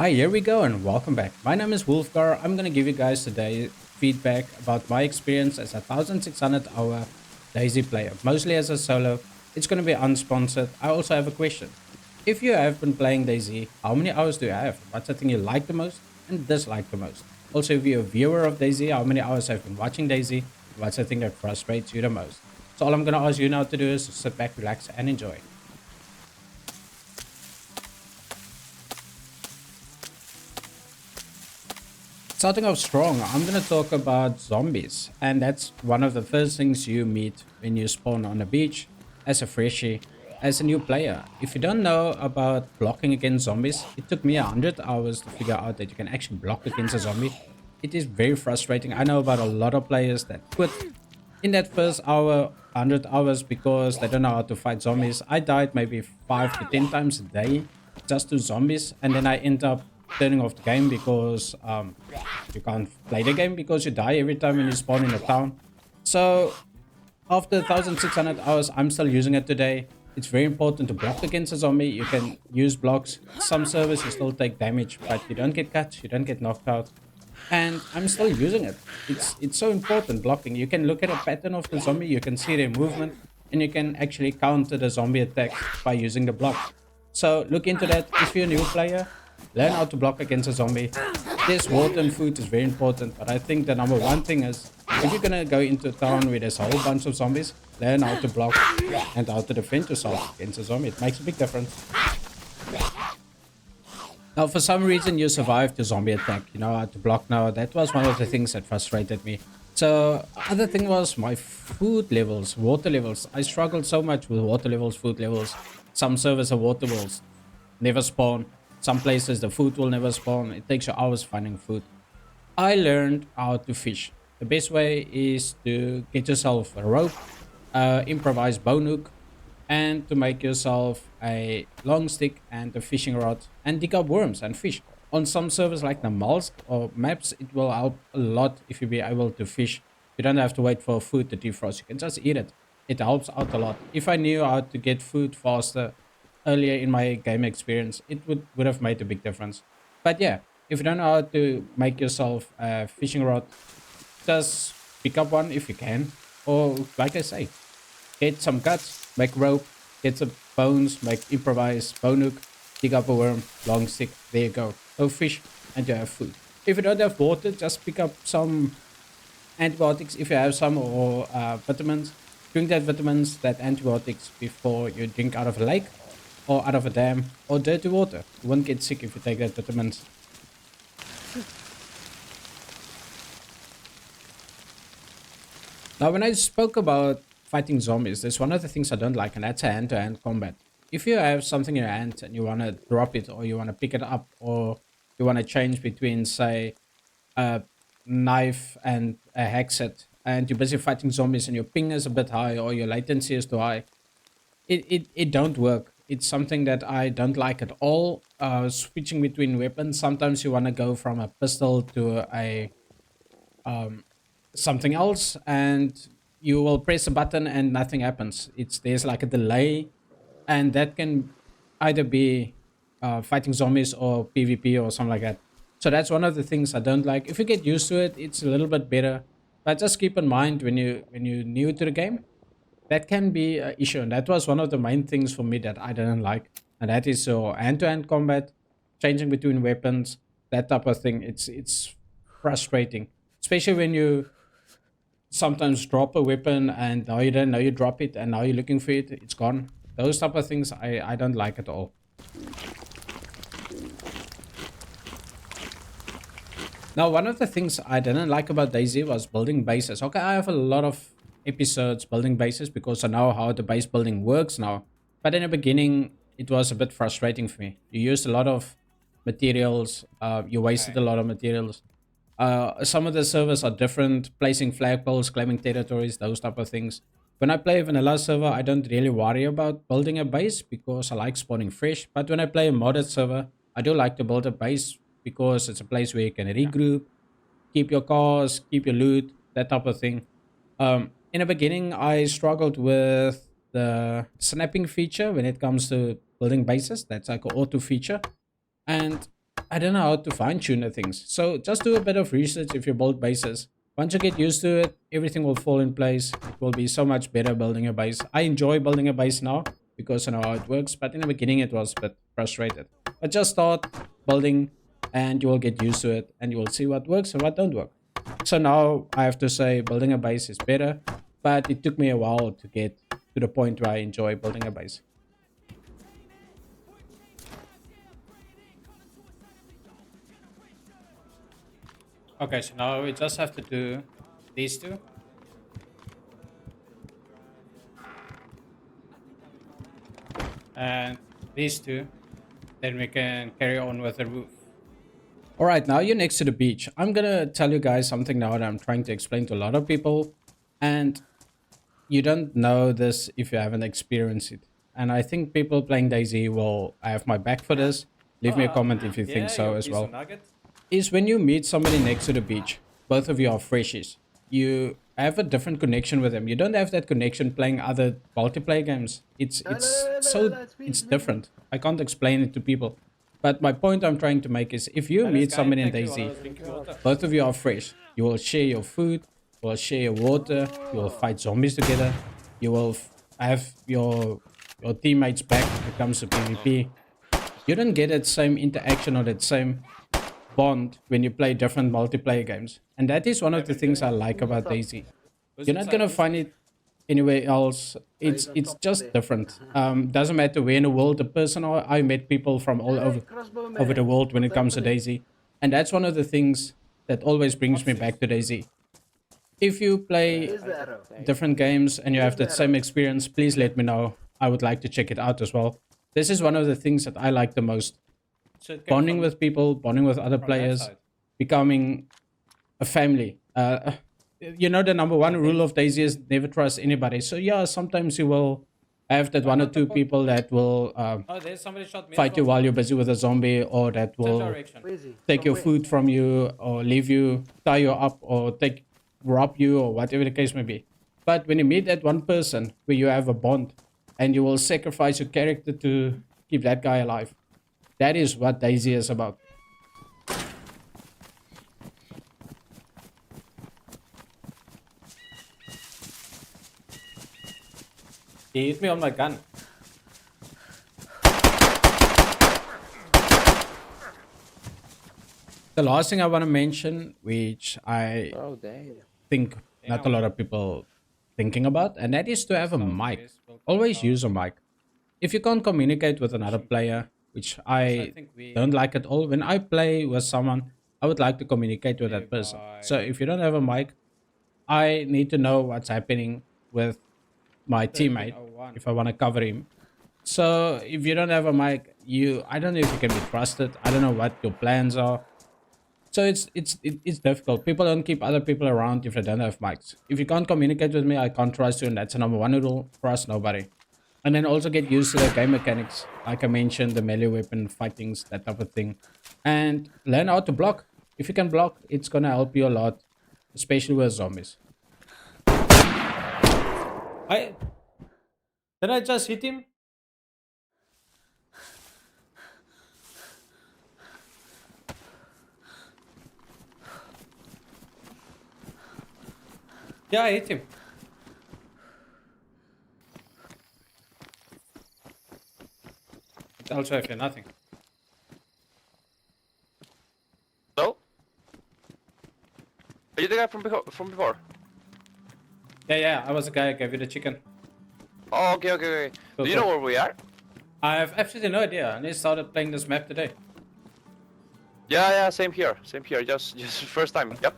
Hi, here we go, and welcome back. My name is Wolfgar. I'm gonna give you guys today feedback about my experience as a 1600 hour DayZ player, mostly as a solo. It's gonna be unsponsored. I also have a question. If you have been playing DayZ, how many hours do you have? What's the thing you like the most and dislike the most? Also, if you're a viewer of DayZ, how many hours have you been watching DayZ? What's the thing that frustrates you the most? So all I'm gonna ask you now to do is sit back, relax, and enjoy. Starting off strong, I'm going to talk about zombies. And that's one of the first things you meet when you spawn on a beach as a freshie, as a new player. If you don't know about blocking against zombies, it took me 100 hours to figure out that you can actually block against a zombie. It is very frustrating. I know about a lot of players that quit in that first hour, 100 hours, because they don't know how to fight zombies. I died maybe 5 to 10 times a day just to zombies, and then I end up turning off the game because you can't play the game because you die every time when you spawn in a town. So after 1600 hours, I'm still using it today. It's very important to block against a zombie. You can use blocks. Some servers you still take damage, but you don't get cut, you don't get knocked out. And I'm still using it. It's so important, blocking. You can look at a pattern of the zombie, you can see their movement, and you can actually counter the zombie attack by using the block. So look into that. If you're a new player, learn how to block against a zombie. This water and food is very important, but I think the number one thing is if you're gonna go into a town where there's a whole bunch of zombies, learn how to block and how to defend yourself against a zombie. It makes a big difference. Now, for some reason, you survived the zombie attack. You know how to block now. That was one of the things that frustrated me. So, other thing was my food levels, water levels. I struggled so much with water levels, food levels. Some servers of water will never spawn. Some places the food will never spawn. It takes you hours finding food. I learned how to fish. The best way is to get yourself a rope, improvise bone hook, and to make yourself a long stick and a fishing rod and dig up worms and fish. On some servers like the Malsk or maps, it will help a lot if you be able to fish. You don't have to wait for food to defrost. You can just eat it. It helps out a lot. If I knew how to get food faster earlier in my game experience, it would have made a big difference. But yeah, if you don't know how to make yourself a fishing rod, just pick up one if you can. Or like I say, get some guts, make rope, get some bones, make improvise bone hook, dig up a worm, long stick, there you go. Go fish and you have food. If you don't have water, just pick up some antibiotics if you have some, or vitamins. Drink that vitamins, that antibiotics before you drink out of a lake or out of a dam or dirty water. You won't get sick if you take that vitamins. Now, when I spoke about fighting zombies, there's one of the things I don't like, and that's hand-to-hand combat. If you have something in your hand and you want to drop it, or you want to pick it up, or you want to change between, say, a knife and a hexet, and you're busy fighting zombies and your ping is a bit high or your latency is too high, it don't work. It's something that I don't like at all. Switching between weapons, sometimes you want to go from a pistol to a something else, and you will press a button and nothing happens. There's like a delay, and that can either be fighting zombies or PvP or something like that. So that's one of the things I don't like. If you get used to it, it's a little bit better. But just keep in mind when you're new to the game, that can be an issue. And that was one of the main things for me that I didn't like. And that is so hand-to-hand combat, changing between weapons, that type of thing. It's frustrating, especially when you sometimes drop a weapon and now you don't know you drop it and now you're looking for it, it's gone. Those type of things I don't like at all. Now, one of the things I didn't like about DayZ was building bases. Okay, I have a lot of episodes building bases because I know how the base building works now. But in the beginning, it was a bit frustrating for me. You used a lot of materials, you wasted a lot of materials. Some of the servers are different, placing flagpoles, claiming territories, those type of things. When I play a vanilla server, I don't really worry about building a base because I like spawning fresh. But when I play a modded server, I do like to build a base because it's a place where you can regroup, keep your cars, keep your loot, that type of thing. In the beginning, I struggled with the snapping feature when it comes to building bases. That's like an auto feature. And I don't know how to fine tune the things. So just do a bit of research if you build bases. Once you get used to it, everything will fall in place. It will be so much better building a base. I enjoy building a base now because I know how it works, but in the beginning it was a bit frustrated. But just start building and you will get used to it and you will see what works and what don't work. So now I have to say building a base is better, but it took me a while to get to the point where I enjoy building a base. Okay, so now we just have to do these two. And these two. Then we can carry on with the roof. Alright, now you're next to the beach. I'm gonna tell you guys something now that I'm trying to explain to a lot of people. And you don't know this if you haven't experienced it. And I think people playing DayZ will have my back for this. Leave me a comment if you think so as well. Is when you meet somebody next to the beach, both of you are freshies. You have a different connection with them. You don't have that connection playing other multiplayer games. It's different. I can't explain it to people. But my point I'm trying to make is if you meet somebody in DayZ, both of you are fresh. You will share your food, you will share your water, you will fight zombies together, you will have your teammates back when it comes to PvP. You don't get that same interaction or that same bond when you play different multiplayer games. And that is one of the things I like about DayZ. You're not gonna find it anywhere else. It's just different. Doesn't matter where in the world the person are. I met people from all over the world when it comes to DayZ. And that's one of the things that always brings me back to DayZ. If you play different games and you have that same experience, please let me know. I would like to check it out as well. This is one of the things that I like the most. Bonding with people, bonding with other players, becoming a family. You know, the number one rule of DayZ is never trust anybody. So yeah, sometimes you will have that one or two people that will fight you while you're busy with a zombie, or that will take your food from you, or leave you, tie you up, or rob you, or whatever the case may be. But when you meet that one person where you have a bond and you will sacrifice your character to keep that guy alive, that is what DayZ is about. He hit me on my gun. The last thing I want to mention, which I think not a lot of people thinking about, and that is to have a mic. Always use a mic. If you can't communicate with another player, which I don't like at all, when I play with someone, I would like to communicate with that person. So if you don't have a mic, I need to know what's happening with my teammate if I want to cover him. So if you don't have a mic, I don't know if you can be trusted. I don't know what your plans are. So it's difficult. People don't keep other people around if they don't have mics. If you can't communicate with me, I can't trust you, and that's the number one rule. Trust nobody. And then also get used to the game mechanics. Like I mentioned, the melee weapon fightings, that type of thing. And learn how to block. If you can block, it's gonna help you a lot, especially with zombies. Did I just hit him? Yeah, I hit him. It also have nothing. No? Are you the guy from before? Yeah, I was the guy who gave you the chicken. Oh, okay. Do you know where we are? I have absolutely no idea. I only started playing this map today. Yeah, same here. Just first time. Yep.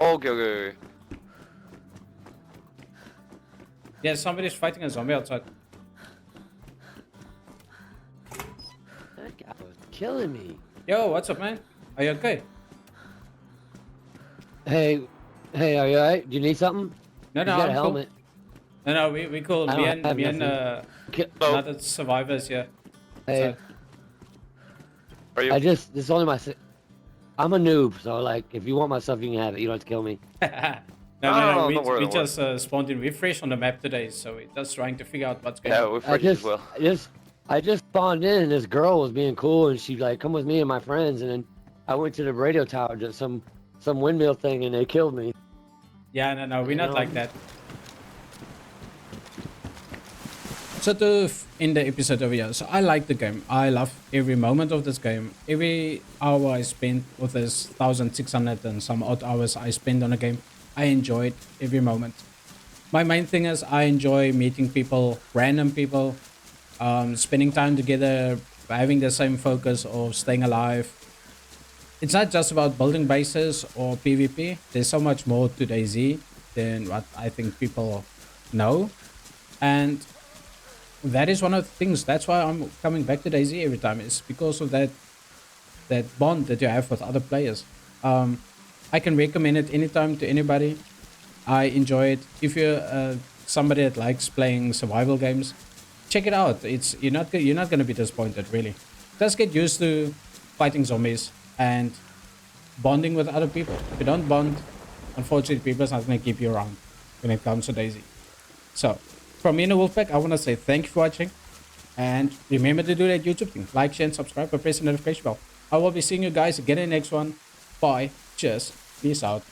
Okay. Yeah, somebody's fighting a zombie outside. That guy was killing me. Yo, what's up, man? Are you okay? Hey, are you alright? Do you need something? No, You got a I'm cool. helmet. No, we cool. I Me don't have and nothing. another survivors here. Hey, Are you? this is only my. I'm a noob, so like, if you want my stuff, you can have it. You don't have to kill me. No, don't worry, we don't just spawned in. We're fresh on the map today, so we're just trying to figure out what's going Yeah, on. we're fresh as well. I just spawned in and this girl was being cool and she like, come with me and my friends, and then I went to the radio tower, just some windmill thing, and they killed me. Yeah, no, we're You not know? like that. So to end the episode over here, so I like the game. I love every moment of this game. Every hour I spent with this 1,600 and some odd hours I spent on a game, I enjoyed every moment. My main thing is I enjoy meeting people, random people, spending time together, having the same focus of staying alive. It's not just about building bases or PvP. There's so much more to DayZ than what I think people know. And that is one of the things. That's why I'm coming back to DayZ every time. It's because of that bond that you have with other players. I can recommend it anytime to anybody. I enjoy it. If you're somebody that likes playing survival games, check it out. It's you're not gonna be disappointed really. Just get used to fighting zombies and bonding with other people. If you don't bond, unfortunately, people's not gonna keep you around when it comes to DayZ. So, from me in the Wolfpack, I want to say thank you for watching. And remember to do that YouTube thing. Like, share, and subscribe, and press the notification bell. I will be seeing you guys again in the next one. Bye. Cheers. Peace out.